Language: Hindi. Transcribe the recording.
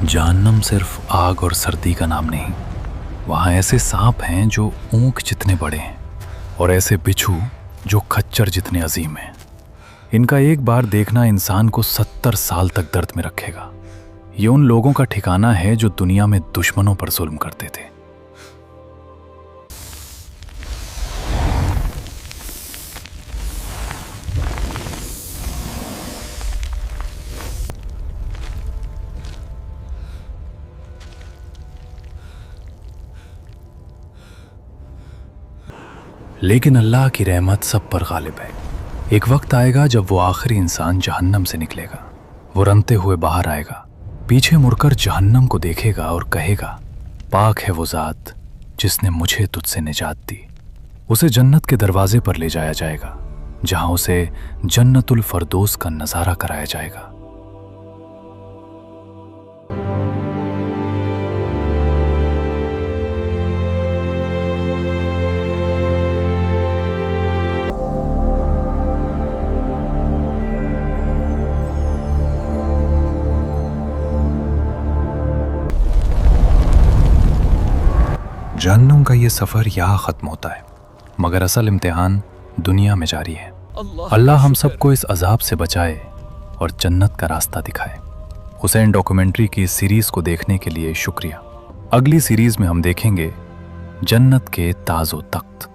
जहन्नम सिर्फ आग और सर्दी का नाम नहीं, वहाँ ऐसे सांप हैं जो ऊंट जितने बड़े हैं और ऐसे बिच्छू जो खच्चर जितने अजीम हैं। इनका एक बार देखना इंसान को 70 साल तक दर्द में रखेगा। ये उन लोगों का ठिकाना है जो दुनिया में दुश्मनों पर जुल्म करते थे। लेकिन अल्लाह की रहमत सब पर गालिब है। एक वक्त आएगा जब वो आखिरी इंसान जहन्नम से निकलेगा। वो रनते हुए बाहर आएगा, पीछे मुड़कर जहन्नम को देखेगा और कहेगा, पाक है वो ज़ात जिसने मुझे तुझसे निजात दी। उसे जन्नत के दरवाजे पर ले जाया जाएगा, जहां उसे जन्नतुल फरदौस का नज़ारा कराया जाएगा। जहन्नुम का ये सफ़र यहाँ ख़त्म होता है, मगर असल इम्तिहान दुनिया में जारी है। अल्लाह हम सबको इस अजाब से बचाए और जन्नत का रास्ता दिखाए। हुसैन डॉक्यूमेंट्री की इस सीरीज़ को देखने के लिए शुक्रिया। अगली सीरीज़ में हम देखेंगे जन्नत के ताज़ो तख्त।